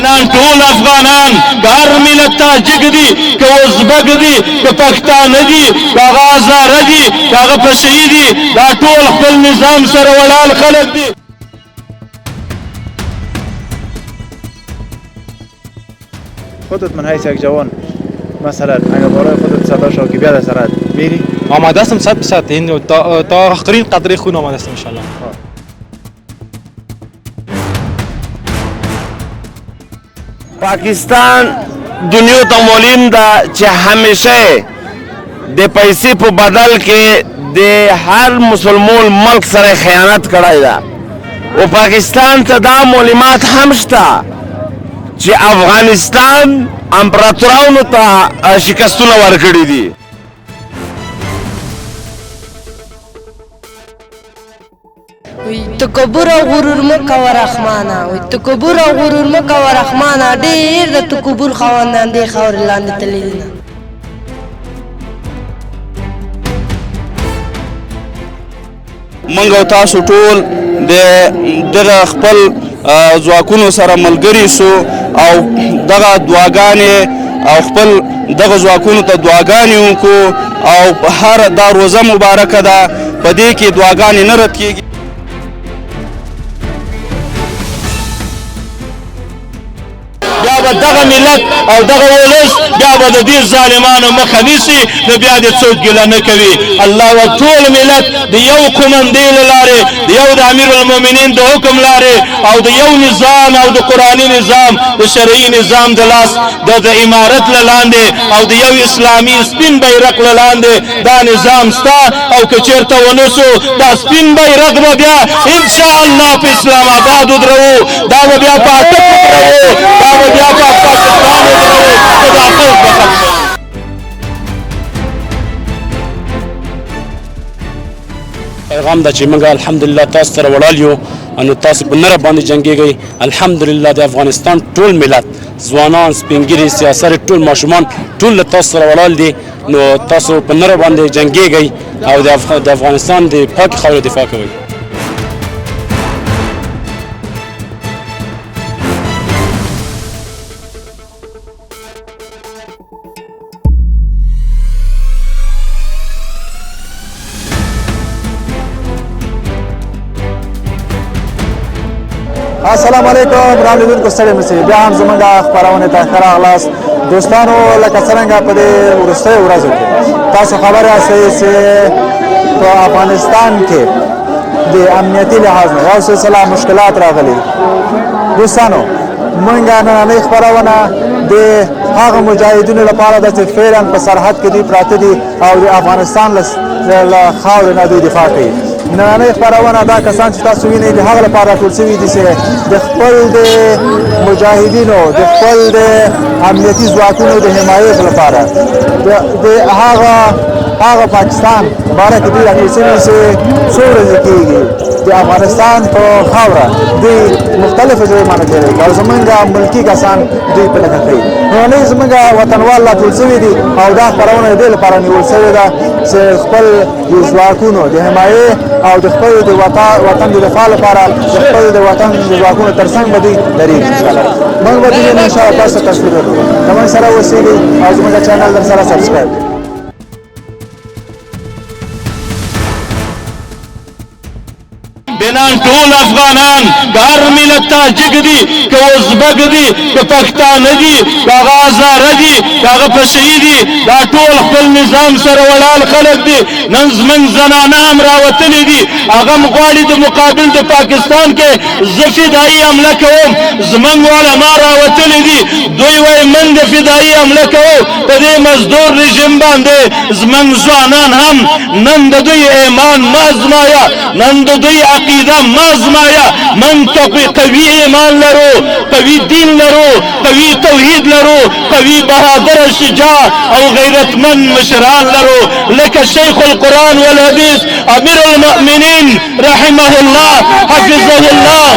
بنان ټول افغانان که هر ملت تاجک دي که ازبک دي که پښتانه دي که هغه هزاره دي که هغه پشهي دي دا ټول خپل نظام سره ولاړ خلک دي. خودت من حیث یک جوان مثلا اگر برای خودت صدا شو که بیاد سرت میری؟ آماده هستم 100%. این تا آخرین قطره خون آماده هستم ان شاء الله. پاکستان دنیا ته معلوم ده چې همیشه د پیسې په بدل کې د هر مسلمان ملک سره خیانت کړی ده او پاکستان ته دا معلومات هم شته چې افغانستان امپراتورانو ته شکستونه ورکړي دي. تکبر او غرور مکوه رحمانه وي تکبر او غرور مکوه رحمانه ډېر د تکبر خاوندان دې خاورې لاندې تللي دي. موږ او تاسو ټول د دغه خپل ځواکونو سره ملګري سو او دغه دعاګانې او خپل دغه ځواکونو ته دعاګانې وکړو او په هر دا روزه مبارکه ده په دې کې دعاګانې نه رد کېږي. بیا به دغه ملت او دغه ولس بیا به د دې ظالمانو مخه نیسي نو بیا دې څوک ګیله نه کوي. الله و ټول ملت د یو قومندې له لارې د یو د امیر المؤمنین د حکم لارې او د یو نظام او د قرآني نظام د شرعي نظام د لاس د امارت له لاندې او د یو اسلامي سپین بیرق له لاندې دا نظام ستا او که چېرته ونه سو دا سپین بیرق به بیا انشاءالله په اسلام آباد ودرو دا به بیا په اټک ودرو دا به بیا په پاکستان ودرو که دا خوف به ختم پیغام دا چې موږ الحمدلله تاسو سره ولاړ یو نو تاسو په نره باندې جنګېږئ. الحمدلله د افغانستان ټول ملت ځوانان سپینګیري سیاسر ټول ماشومان ټول له تاسو سره ولاړ دي نو تاسو په نره باندې جنګېږئ او د افغانستان د پاک خاورې دفاع کوئ. السلام علیکم را لیدونکو ستړي مشئ بیا هم زموږ خپرونې ته ښه راغلاست دوستانو. لکه څرنګه په دې وروستیو ورځو کې تاسو خبر یاستئ چې په افغانستان کې د امنیتي لحاظ نه یو سلسله مشکلات راغلي. دوستانو موږ نننۍ خپرونه د هغه مجاهدینو لپاره ده چې فعلا په سرحد کې دوی پراته دي او د افغانستان له خاورې نه دوی دفاع کوي. نننۍ خپرونه دا کسان چې تاسو وینئ د هغه لپاره راټول شوي دي چې د خپل د مجاهدینو د خپل د امنیتي ځواکونو د حمایت لپاره د هغه پاکستان باره کې دوی راټول شوي چې څو ورځې کېږي د افغانستان په خاوره دوی مختلفو ځایو باندې تېروي او زموږ ملکي کسان دوی په لکه کوي. نننۍ زموږ وطنوال راټول شوي دي او دا خپرونه د دې لپاره نیول شوې ده چې خپل د ځواکونو د حمایې او د خپل د وطن د دفاع لپاره د خپل د وطن د ځواکونو ترڅنګ به دوی درېږي. انشاءالله موږ به دوی انشاءالله تاسو ته تصویر ورکړو. که موږ سره اوسېږئ او زموږ چینل در سره سبسکرایب کړئ. بنان ټول افغانان که هر ملت تاجک دي که ازبک دي که پښتانه دي که هغه هزاره دي که هغه پشهي دي دا ټول خپل نظام سره ولاړ خلک دي. نن زموږ زنانه هم راوتلي دي هغه هم غواړي د مقابل د پاکستان کې زه فدایي حمله کوم. زموږ علما راوتلي دي دوی وایي من د فدایي حمله کوو په دې مزدور رژیم باندې. زموږ ځوانان هم نن د دوی ایمان مه ازمایه نن د دوی عقیده مه ازمایه. من قوي ایمان لرو قوي دین لرو قوي توحید لرو قوي بهادر شجاع او غیرتمند مشران لرو لکه شیخ القرآن والحدیث امیر المؤمنین رحمه الله حفظه الله.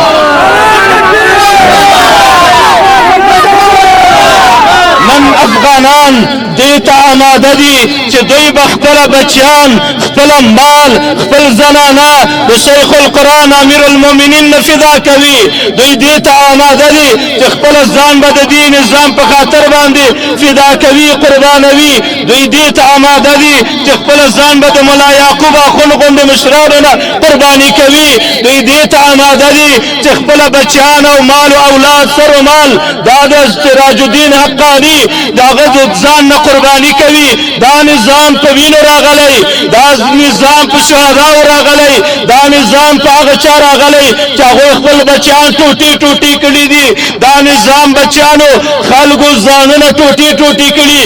من نن افغانان دې ته آماده دي چې دوی به خپل بچیان خپل مال خپل زنانه د شیخ القرآن امیر المؤمنین نه فدا کوي دوی دې ته آماده دي چې خپل ځان به د دې نظام په خاطر باندې فدا کوي قربانوي دوی دې ته آماده دي چې خپل ځان به د ملا یعقوب اخون غوندې مشرانو نه قرباني کوي دوی دې ته آماده دي چې خپل بچیان او مال او اولاد سر و مال دا د سراج الدین حقانی دا غد ځان نه قرباني کوي دا نظام په وینو راغلی دا نظام په شهداو راغلی دا نظام په هغه چا راغلی چې هغوی خپل بچیان ټوټې ټوټې کړي دي دا نظام بچیانو خلکو ځانونه ټوټې ټوټې کړي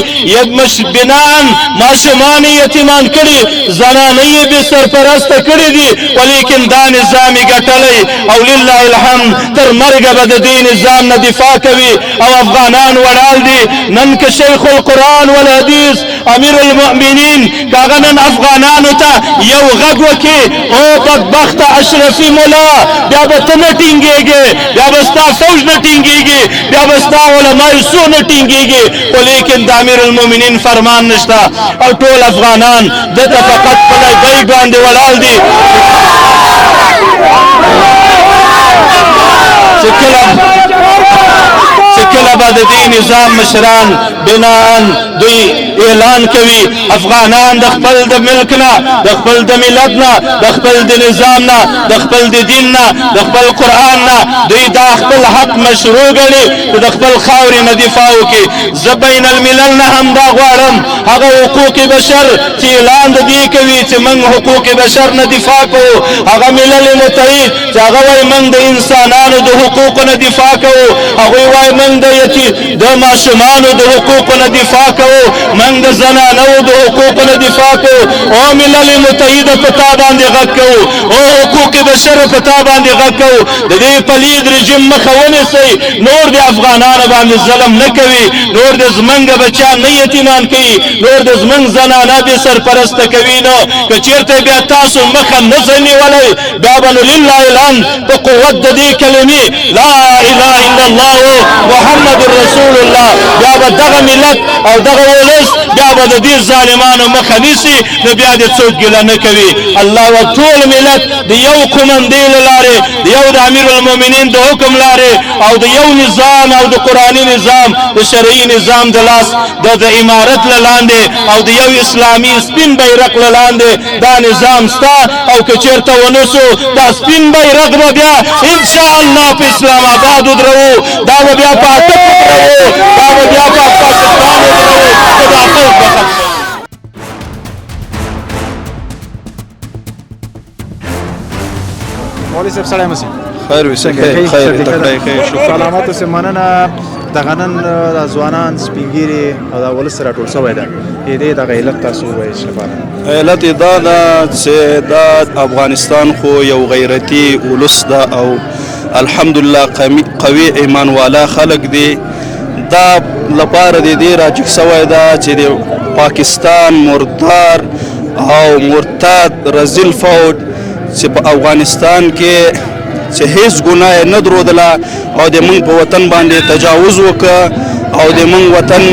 بنان ماشومان یتیمان کړي زنانې یې بې سرپرسته کړي دي ولیکن دا نظام یې ګټلی او لله الحمد تر مرګه به د دې نظام نه دفاع کوي او افغانان ولاړ دي نن که شیخ القرآن والحدیث امیر المؤمنین کاغه نن افغانانو ته یو غږ وکړي او بدبخت اشرفي مولا بیا به ته نه ټینګېږې بیا به ستا فوج نه ټینګېږي بیا به ستا علمای سو نه ټینګېږي خو لیکن د امیر المؤمنین فرمان نشته او ټول افغانان دته فقط په لبیک باندې ولاړ دي چې کله به د دې نظام مشران بناءً دوی اعلان کوي افغانان د خپل د ملک نه د خپل د ملت نه د خپل د نظام نه د خپل د دین نه د خپل قرآن نه دوی دا خپل حق مشروع ګڼي چې د خپل خاورې نه دفاع وکړي زه بین الملل نه هم دا غواړم هغه حقوق بشر چې اعلان د دې کوي چې موږ حقوق بشر نه دفاع کوو هغه ملل متحد چې هغه وایي موږ د انسانانو د حقوقو نه دفاع کوو هغوی وایي موږ د ماشومانو د حقوقو نه دفاع کوو موږ د زنانو د حقوقو نه دفاع کوو او ملل متحد په تا باندې غږ کوو او حقوق بشر په تا باندې غږ کوو د دې پلید رژیم مخه ونیسئ نور د افغانانو باندې ظلم نه کوي نور د زمونږ بچیان نه یتیمان کوي نور د زمونږ زنانه بې سرپرسته کوي نو که چېرته بیا تاسو مخه نه ځئ نیولی بیا به نو لله الحمد په قوت د دې کلمې لا اله الا الله محمد رسول الله بیا به دغه ملت او دغه ولس بیا به د دې ظالمانو مخه نیسي نو بیا دې څوک ګیله نه کوي الله و ټول ملت د یو قومندې له لارې د یو د امیر المؤمنین د حکم لارې او د یو نظام او د قرآني نظام د شرعي نظام د لاس د امارت له لاندې او د یو اسلامي سپین بیرق له لاندې دا نظام ستا او که چېرته ونسو دا سپین بیرق به بیا انشاءالله په اسلام آباد ودرو دا به بیا په اټک ودرو دا به بیا په پاکستان ودرو خدا حافظ بخت مولوي صاحب سلام مسي خیر وي څنګه خیر تکړه خیر شکر سلامات اوسه مننه دغه نن د ځوانان سپینګیري او د ولس سره ټول شوی ده دې د علت تاسو وایي لپاره علت دا ده چې دا افغانستان خو یو غیرتي ولس ده او الحمدلله قوي ایمان والا خلک دي دا لپاره د دې راجک شوی ده چې د پاکستان مردار او مرتد رزیل فوج چې په افغانستان کې چې هیڅ ګناه نه درلودله او د موږ په وطن باندې تجاوز وکړه او د موږ وطن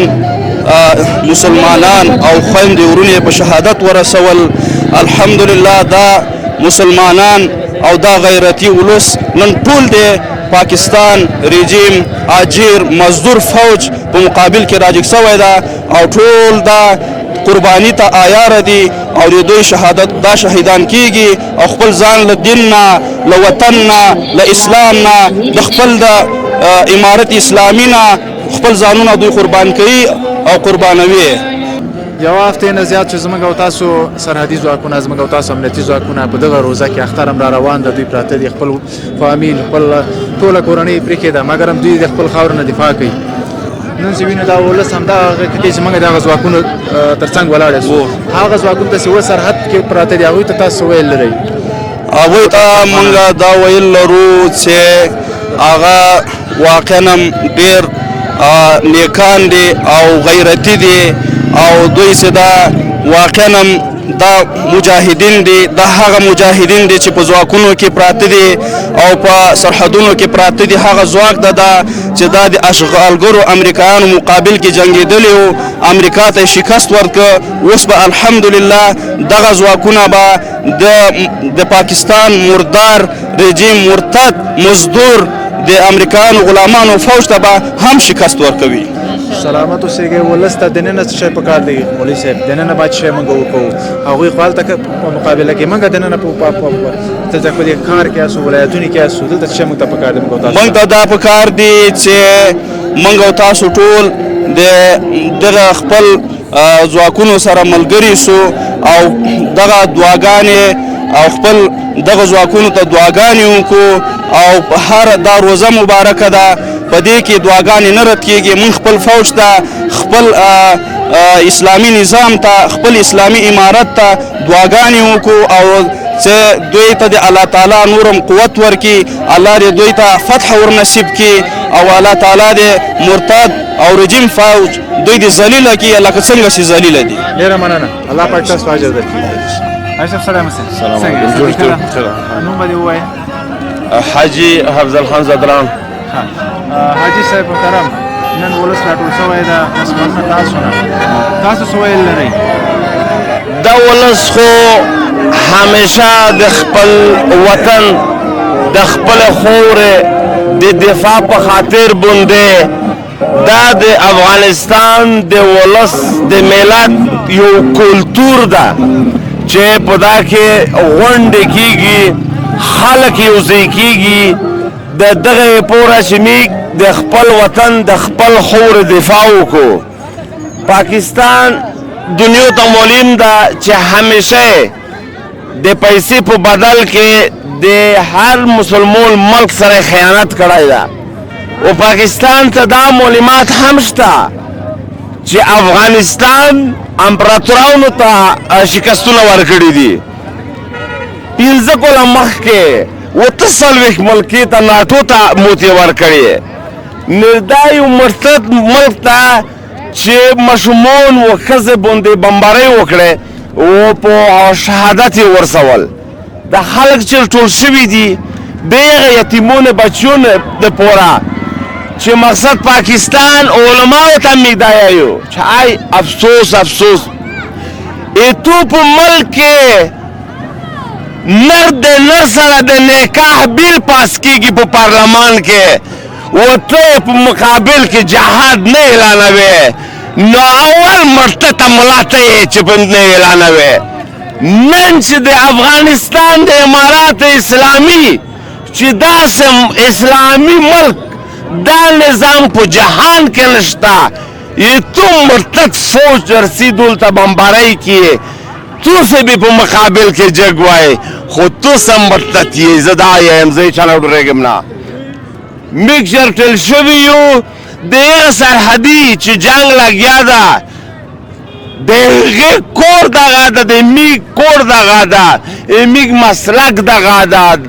مسلمانان او خویندې ورونې په شهادت ورسول الحمدلله دا مسلمانان او دا غیرتي ولس نن ټول د پاکستان رژیم اجیر مزدور فوج په مقابل کې راجګ شوی ده او ټول دا قربانی ته عیار دي او د دوی شهادت دا شهیدان کیږي او خپل ځان له دین نه له وطن نه له اسلام نه د خپل د امارت اسلامي نه خپل ځانونه دوی قربان کوي او قربانوي یو هفته نه زیات چې زموږ او تاسو سرحدي ځواکونه زموږ او تاسو امنیتي ځواکونه په دغه روزه کې اختر هم را روان د دوی پراته دي خپل فامیل خپل ټوله کورنۍ پرېښې ده مګر هم دوی د خپل خاورې نه دفاع کوي نن چې وینو دا ولس همدغه کې چې موږ دغه ځواکونو تر څنګ ولاړ یو هغه ځواکونه ته چې سرحد کې پراته دي هغوی ته تاسو ویل لرئ هغوی ته موږ دا ویل لرو چې هغه واقعا ډېر نیکان دي او غیرتي دي او دوی چې دا واقعا دا مجاهدین دي، دا هغه مجاهدین دي چې په ځواکونو کې پراته دي او په سرحدونو کې پراته دي. هغه ځواک دا چې دا د اشغالګرو امریکایانو مقابل کې جنګېدلی وو، امریکا ته شکست ورکړ. اوس به الحمدلله دغه ځواکونه به د پاکستان مردار رژیم مرتد مزدور د امریکایانو غلامانو فوج ته به هم شکست ورکوي. سلامت اوسېږئ. ولس ته دننه څه شی پکار دی مولوي صاحب؟ دننه باید شی موږ وکړو، هغوی خو هلته په مقابله کې موږ دننه دلته په دې کار کې یاستو، ولایتونو کې یاستو، دلته څه شی موږ ته پکار دی؟ موږ ته دا پکار دی چې موږ او تاسو ټول د دغه خپل ځواکونو سره ملګري سو او دغه دعاګانې او خپل دغه ځواکونو ته دعاګانې وکړو او هر دا روزه مبارکه ده، په دې کې دعاګانې نه رد کېږي. موږ خپل فوج ته، خپل اسلامي نظام ته، خپل اسلامي امارت ته دعاګانې وکړو او چې دوی ته د الله تعالی نورم قوت ورکړي، الله دې دوی ته فتح ورنصیب کړي او الله تعالی دې مرتد او رژیم فوج دوی دې ذلیله کړي لکه څنګه چې ذلیله دي. ډېره مننه، الله پاک تاسو ته اجر درکړي. اشرف سلام علیکم. نوم به دې ووایه. حاجي حفظ الخان زدران. حاجي صاحب محترم، نن ولس راټول شوی ده، اسمانونه تاسو څه ویل لرئ؟ دا ولس خو همیشه د خپل وطن د خپل خاورې د دفاع په خاطر باندې دا د افغانستان د ولس د ملت یو کلتور ده چې په دا کې غونډې کېږي، خلک یوځای کېږي د دغه پوره چې موږ د خپل وطن د خپل خاورې دفاع وکړو. پاکستان دنیا ته معلوم ده چې همیشه د پیسې په بدل کې د هر مسلمان ملک سره خیانت کړی ده او پاکستان ته دا معلومات هم شته چې افغانستان امپراتورانو ته شکستونه ورکړي دي. 15 کاله مخکې 30 ملکې ته ناټو ته موتې ورکړې. دا یو مرتد ملک ته چې ماشومان و ښځې باندې بمبارۍ وکړې او په شهادت یې ورسول. دا خلک چې ټول شوي دي د هغه یتیمونو بچیونو دپاره چې مقصد پاکستان علماو ته موږ دا یایو چې ای افسوس افسوس تو په ملک کې نر د نر سره د نکاح بیل پاس کېږي په پارلمان کې و ته په مقابل کې جهاد نه اعلانوي، نو اول مرتد ته ملا ته یې چې نه اعلانوي. نن چې د افغانستان د امارات اسلامي چې داسې اسلامي ملک دا نظام په جهان کې نشته، تو مرتد فوج رسید دلته بمبارۍ کې تو سے بھی په مقابل کې جګ وای، خو تو سم مرتد یې. زه دا یم، زه چا نه ډارېږم نه. موږ چرټل شوي یو د هغه سرحدي چې جنګ لګیا ده، د هغې کور دغه ده، د میږ کور دغه ده، میږ مسلک دغه ده.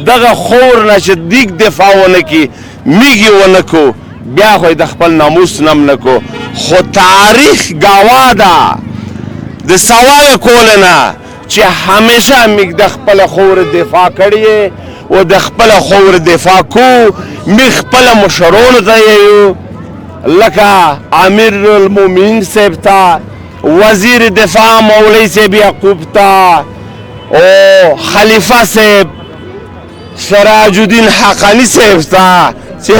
دغه خور نه چې دیګ دفاع ونه کړي، میږ یې ونه کړو، بیا خو یې د خپل ناموس نم نه کړو. خو تاریخ ګواه ده د سوال کول نه چې همیشه موږ د خپل خور دفاع کړې او د خپل خور دفاع کو. موږ خپل مشرانو ته یو لکه امیر المؤمنین صاحب ته، وزیر دفاع مولوی صاحب یعقوب ته او خلیفه صاحب سراج الدین حقانی صاحب ته چې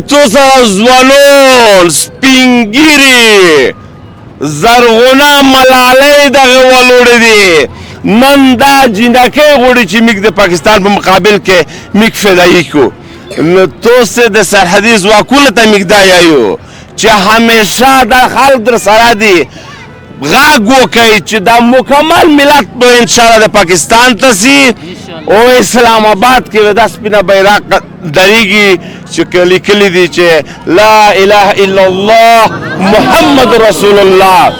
تو سره ځوانان سپین ږیري زرغونه ملالۍ دغه ولوړې دي. نن دا جنډکۍ غواړي چې موږ د پاکستان په مقابل کې موږ فدایي کړو. نو تاسو د سرحدي ځواکونو ته موږ دا یایو چې همیشه دا خلک در سره دي. غږ وکړئ چې دا مکمل ملت به انشاءالله د پاکستان ته سي او اسلام آباد کې دا سپینه بیرغ درېږي چې لیکلي دي چې لا اله الا الله محمد رسول الله.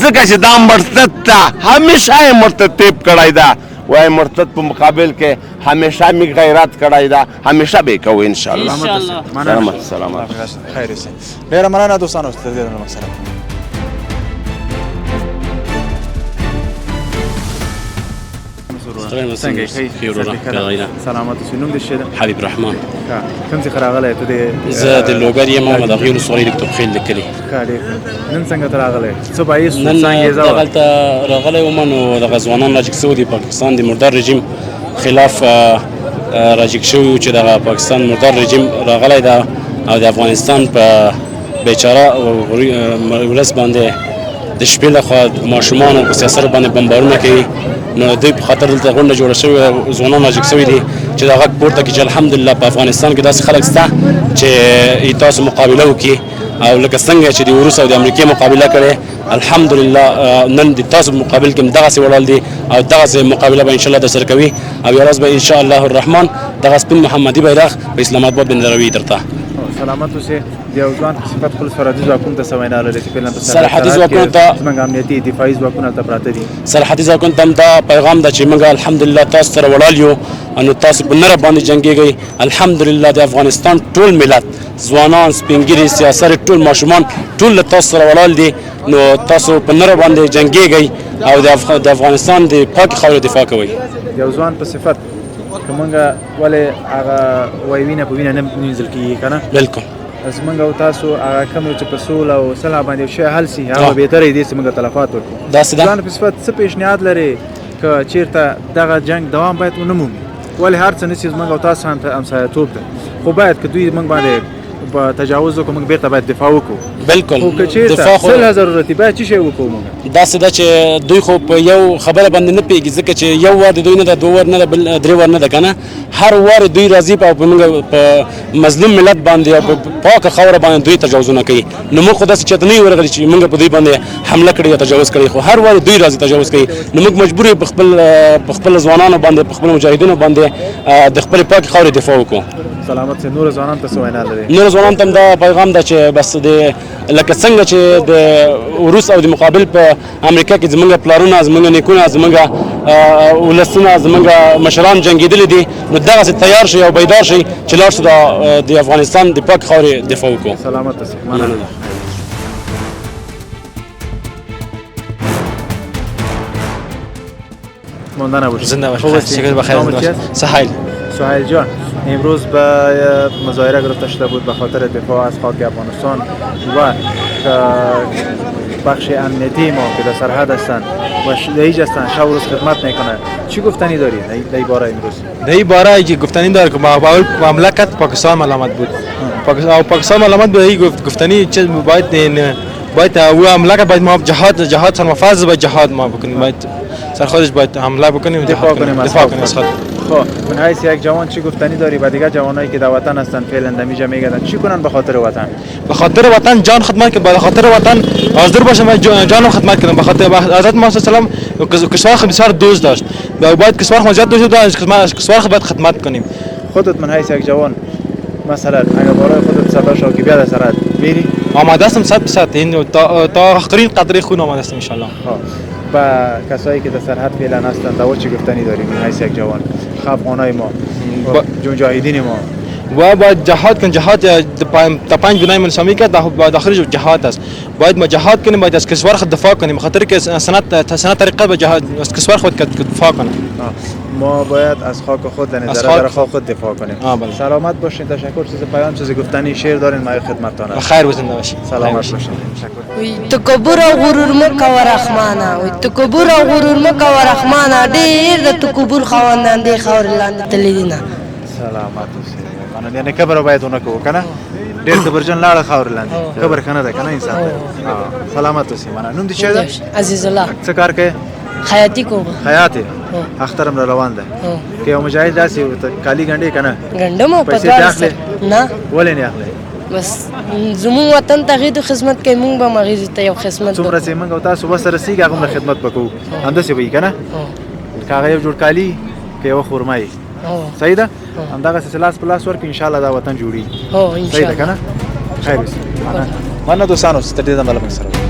ځکه چې دا مرتد ته همیشه یې مرتد کړی ده، وای مرتد په مقابل کې همیشه موږ غیرت کړی ده، همیشه به یې کوو انشاءالله. سلامت. خیر اوسئ. ډېره مننه دوستانو، تر دې سره څنګه یې خیر وروره پیغیره سلامت اوسې نوم دې څه دی حبیب رحمان کوم ځای راغلی ته دې زه د لوګر یم او د هغې ولسوالۍ د توپخیل د کلي ښه ډېر نن څنګه ته راغلی څه باعث نن دغلته راغلی وم نو دغه ځوانان راجګ شوي دي پاکستان د مردار رژیم خلاف راجګ شوي وو چې دغه پاکستان مردار رژیم راغلی ده او د افغانستان په بیچاره ولس باندې د شپې لخوا ماشومان په سیاست باندې بمبارونه کوي نو دوی په خاطر دلته غونډه جوړه شوې ځوانان راجګ شوي دي چې دا غږ پورته کړي چې الحمدلله په افغانستان کې داسې خلک شته چې تاسو مقابله وکړي او لکه څنګه چې د روس او د امریکې مقابله کړې الحمدلله نن د تاسو په مقابل کې دغسې ولاړ دي او دغسې مقابله به انشاءالله درسره کوي او یو ورځ به انشاءالله الرحمن دغه سپین محمدي بیرغ په اسلام آباد باندې دروي درته سلامت اوسې د یو ځوان په صفت خپل سرحدي ځواکونو ته څه وینا لري چې فعلا په سرحدي ځواکونو ته زموږ امنیتي دفاعي ځواکونه هلته پراته دي سرحدي ځواکونو ته هم دا پیغام ده چې موږ الحمدلله تاسو سره ولاړ یو نو تاسو په نره باندې جنګېږئ الحمدلله د افغانستان ټول ملت ځوانان سپین ږیري سیاست ټول ماشومان ټول له تاسو سره ولاړ دي نو تاسو په نره باندې جنګېږئ او د افغانستان د پاکې خاورې دفاع کوئ یو ځوان په صفت که موږ ولې هغه وایي وینه په وینه نه مینځل کېږي که نه بلکل زموږ او تاسو هغه کوم چې په سوله او صلح باندې یو شی حل سي هغه بهتره دی چې موږ تلفات وکړو داسې ده ځان په صفت څه پیشنهاد لري که چیرته دغه جنګ دوام باید ونه مومي ولې هر څه نشي زموږ او تاسو همسایه‌توب ده خو باید که دوی موږ باندې په تجاوز وکړو موږ بیرته باید دفاع وکړو بلکل خو که چیرته صلح ضرورتي باید څه شی وکړو موږ داسې ده چې دوی خو په یو خبره باندې نه پوهېږي ځکه چې یو وار د دوی نه ده دوه وار نه ده بل درې وار نه ده که نه هر وار دوی راځي او په موږ په مظلوم ملت باندې او په پاکه خاوره باندې دوی تجاوزونه کوي نو موږ خو داسې چېرته نه یو ورغلي چې موږ په دوی باندې حمله کړې یا تجاوز کړی خو هر وار دوی راځي تجاوز کوي نو موږ مجبور یو په خپل ځوانانو باندې په خپل مجاهدینو باندې د خپلې پاکې خاورې دفاع وکړو سلامت سي نور ځوانان ته څه وینا لري نور ځوانان ته هم دا پیغام ده چې بس د لکه څنګه چې د روس او د مقابل په امریکا کې زمونږ پلارونه زمونږ نیکونه زمونږ ولسونه زمونږ مشران جنګېدلي دي نو دغسې تیار شئ او بیدار شئ چې لاړ شو د افغانستان د پاک خاورې دفاع وکړو سلامت اوسئ مننه ماندن باشید زنده باشید شکر بخیر سهیل سهیل جان امروز به مظاهره گرفته شده بود به خاطر دفاع از خاک افغانستان و بخش امنیتی ما که در سرحد هستند و شهید هستند شب و روز خدمت میکنند چی گفتنی داری در این باره امروز؟ در این باره گفتنی داره که مملکت پاکستان ملامت بود پاکستان ملامت بود این گفتنی چیز باید او مملکت باید ما جهاد سرمفاز باید جهاد ما بکنیم باید سر خودش باید حمله بکنیم دفاع کنیم از خود خب من حیث یک جوان چی گفتنی داری با دیگر جوانایی که در وطن هستن فعلا دمیجا میگردن چی کنن به خاطر وطن؟ به خاطر وطن جان خدمت که به خاطر وطن حاضر باشم جانم خدمت کنم به خاطر حضرت محمد صلی الله علیه و سلم کشور خود بسیار دوست داشت باید کشور خود زیاد دوست داشت کشور خود باید خدمت کنیم خودت من حیث یک جوان مثلا اگر برای خودت صدا شو که بیاد سرحد میری آماده هستم 100% این تا آخرین قطره خون آماده هستم ان شاء الله با کسایی که در سرحد فعلا هستند داور چی گفتنی داریم من حیث یک جوان افغانای ما مجاهدین ما و باید جهاد کن جهاد تا 5 بنای اسلامی که داخل جهاد است باید ما جهاد کنیم باید از کشور خود دفاع کنیم خاطر که سنت طریقه به جهاد از کشور خود دفاع کنیم ما باید از خاک خود در خاک خود دفاع کنیم سلامت باشین تشکر چیز پیام چیز گفتنی شعر دارین ما خدمتتون خیر و زنده باشین سلامت باشین تشکر تکبر او غرور مکو رحمانه تکبر او غرور مکو رحمانه ډیر د تکبر خواندان دی خور لاندې تللی دي نه سلامت اوسئ مانه یعنی کبر باید اونکو کنه ډیر کبرجن لاړه خاور لاندې کبر کنه ده کنه انسان سلامت اوسئ مانه نوم دې څه ده عزیز الله څه کار کوي خیاطی کوم خیاطی اخترم روان ده که یو مجاهد داسې کالی ګنډي کنه ګنډم په پیسې نه ولې نه اخلي بس زمون وطن ته غیدو خدمت کوي مونږ به مغیز ته یو خدمت څومره چې موږ او تاسو بس رسیږي هغه خدمت وکړو همداسې وي کنه کاغه یو جوړ کالی که یو خرمای صحیح ده همدغه سلاس پلاس ورک ان شاء الله دا وطن جوړي هو ان شاء الله صحیح ده کنه خیر وي مننه دوستانو ستړي ده ملک سره